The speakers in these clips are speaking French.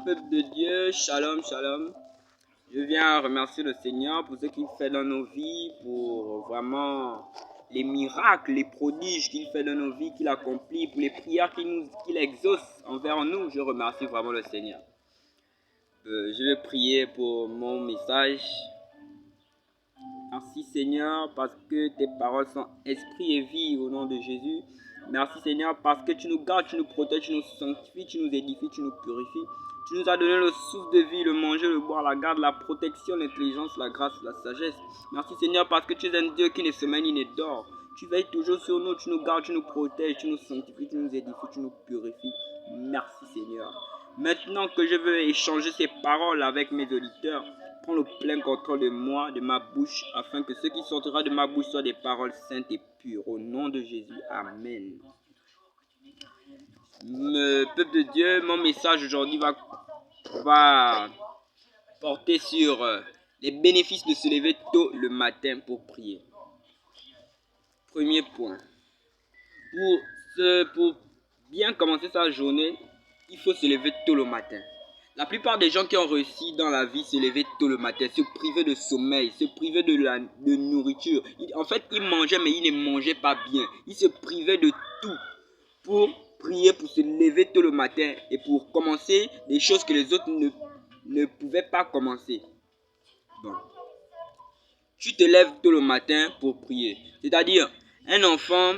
Peuple de Dieu, shalom, shalom. Je viens remercier le Seigneur pour ce qu'il fait dans nos vies, pour vraiment les miracles, les prodiges qu'il fait dans nos vies, qu'il accomplit, pour les prières qu'il exauce envers nous. Je remercie vraiment le Seigneur. Je vais prier pour mon message. Merci Seigneur parce que tes paroles sont esprit et vie au nom de Jésus. Merci Seigneur parce que tu nous gardes, tu nous protèges, tu nous sanctifies, tu nous édifies, tu nous purifies. Tu nous as donné le souffle de vie, le manger, le boire, la garde, la protection, l'intelligence, la grâce, la sagesse. Merci Seigneur parce que tu es un Dieu qui ne sommeille ni ne dort. Tu veilles toujours sur nous, tu nous gardes, tu nous protèges, tu nous sanctifies, tu nous édifies, tu nous purifies. Merci Seigneur. Maintenant que je veux échanger ces paroles avec mes auditeurs, prends le plein contrôle de moi, de ma bouche, afin que ce qui sortira de ma bouche soit des paroles saintes et pures. Au nom de Jésus, Amen. Peuple de Dieu, mon message aujourd'hui va porter sur les bénéfices de se lever tôt le matin pour prier. Premier point. Pour bien commencer sa journée, il faut se lever tôt le matin. La plupart des gens qui ont réussi dans la vie se lever tôt le matin, se priver de sommeil, se priver de nourriture. En fait, ils mangeaient mais ils ne mangeaient pas bien. Ils se privaient de tout pour prier, pour se lever tôt le matin et pour commencer des choses que les autres ne pouvaient pas commencer. Bon. Tu te lèves tôt le matin pour prier. C'est-à-dire, un enfant,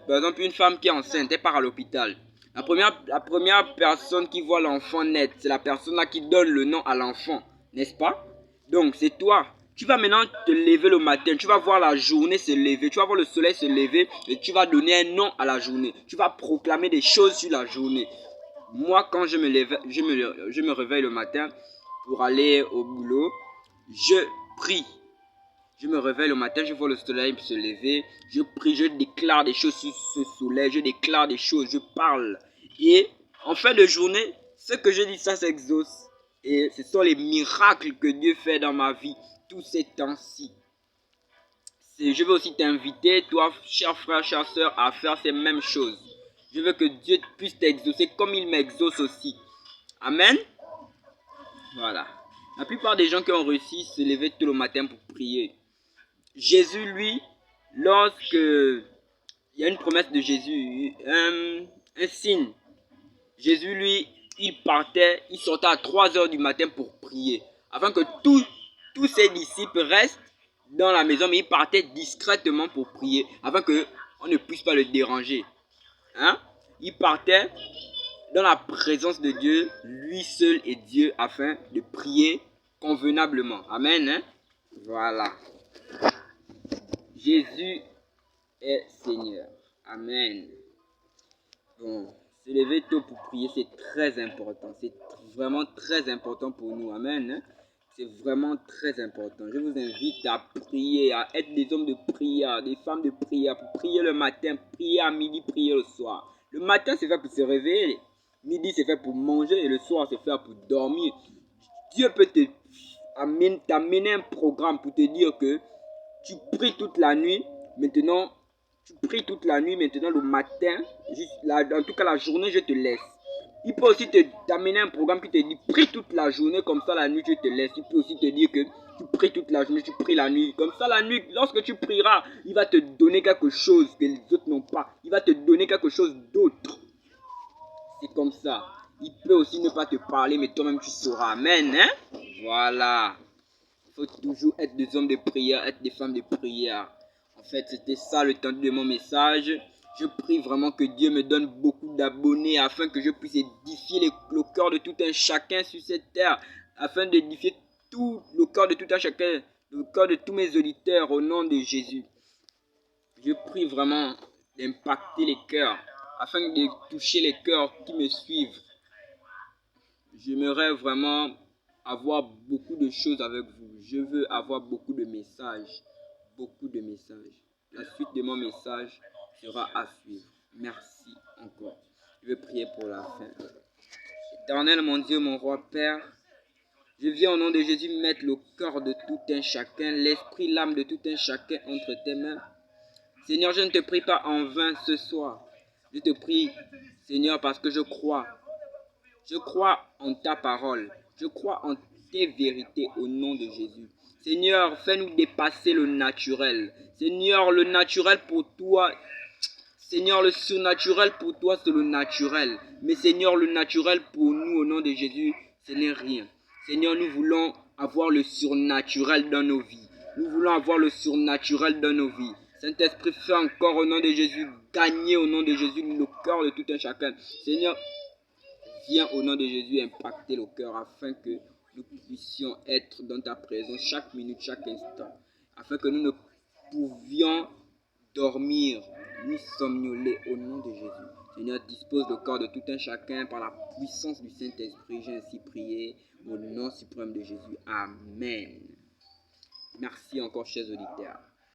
par exemple une femme qui est enceinte, elle part à l'hôpital. La première personne qui voit l'enfant naître, c'est la personne là qui donne le nom à l'enfant, n'est-ce pas? Donc c'est toi. Tu vas maintenant te lever le matin, tu vas voir la journée se lever, tu vas voir le soleil se lever et tu vas donner un nom à la journée. Tu vas proclamer des choses sur la journée. Moi, quand je me réveille le matin pour aller au boulot, je prie. Je me réveille le matin, je vois le soleil se lever, je prie, je déclare des choses sur ce soleil, je déclare des choses, je parle. Et en fin de journée, ce que je dis, ça s'exauce. Et ce sont les miracles que Dieu fait dans ma vie tous ces temps-ci. Je veux aussi t'inviter, toi, cher frère, chère soeur, à faire ces mêmes choses. Je veux que Dieu puisse t'exaucer comme il m'exauce aussi. Amen. Voilà. La plupart des gens qui ont réussi se lever tôt le matin pour prier. Jésus, lui, lorsque il y a une promesse de Jésus, un signe, Jésus, lui, il sortait à 3 heures du matin pour prier, afin que tous ses disciples restent dans la maison, mais il partait discrètement pour prier, afin qu'on ne puisse pas le déranger. Hein? Il partait dans la présence de Dieu, lui seul est Dieu, afin de prier convenablement. Amen. Hein? Voilà. Jésus est Seigneur. Amen. Bon, se lever tôt pour prier, c'est très important. C'est vraiment très important pour nous. Amen. C'est vraiment très important. Je vous invite à prier, à être des hommes de prière, des femmes de prière, pour prier le matin, prier à midi, prier le soir. Le matin, c'est fait pour se réveiller. Midi, c'est fait pour manger et le soir, c'est fait pour dormir. Dieu peut t'amener un programme pour te dire que tu pries toute la nuit, maintenant, le matin, en tout cas la journée, je te laisse. Il peut aussi t'amener un programme qui te dit, prie toute la journée, comme ça la nuit, je te laisse. Il peut aussi te dire que tu pries toute la journée, tu pries la nuit. Comme ça la nuit, lorsque tu prieras, il va te donner quelque chose que les autres n'ont pas. Il va te donner quelque chose d'autre. C'est comme ça. Il peut aussi ne pas te parler, mais toi-même tu sauras. Amen. Hein? Voilà. Il faut toujours être des hommes de prière, être des femmes de prière. En fait, c'était ça le temps de mon message. Je prie vraiment que Dieu me donne beaucoup d'abonnés afin que je puisse édifier le cœur de tout un chacun sur cette terre. Afin d'édifier tout le cœur de tout un chacun, le cœur de tous mes auditeurs au nom de Jésus. Je prie vraiment d'impacter les cœurs afin de toucher les cœurs qui me suivent. J'aimerais vraiment avoir beaucoup de choses avec vous. Je veux avoir beaucoup de messages. Beaucoup de messages. La suite de mon message sera à suivre. Merci encore. Je vais prier pour la fin. Éternel, mon Dieu, mon roi Père, je viens au nom de Jésus mettre le cœur de tout un chacun, l'esprit, l'âme de tout un chacun entre tes mains. Seigneur, je ne te prie pas en vain ce soir. Je te prie, Seigneur, parce que je crois. Je crois en ta parole. Je crois en tes vérités au nom de Jésus. Seigneur, fais-nous dépasser le naturel. Seigneur, le naturel pour toi, Seigneur, le surnaturel pour toi, c'est le naturel. Mais Seigneur, le naturel pour nous, au nom de Jésus, ce n'est rien. Seigneur, nous voulons avoir le surnaturel dans nos vies. Nous voulons avoir le surnaturel dans nos vies. Saint-Esprit, fais encore au nom de Jésus, gagner au nom de Jésus le cœur de tout un chacun. Seigneur, viens au nom de Jésus impacter le cœur afin que nous puissions être dans ta présence chaque minute, chaque instant. Afin que nous ne pouvions dormir ni somnoler au nom de Jésus. Seigneur, dispose le corps de tout un chacun par la puissance du Saint-Esprit. J'ai ainsi prié au nom suprême de Jésus. Amen. Merci encore, chers auditeurs.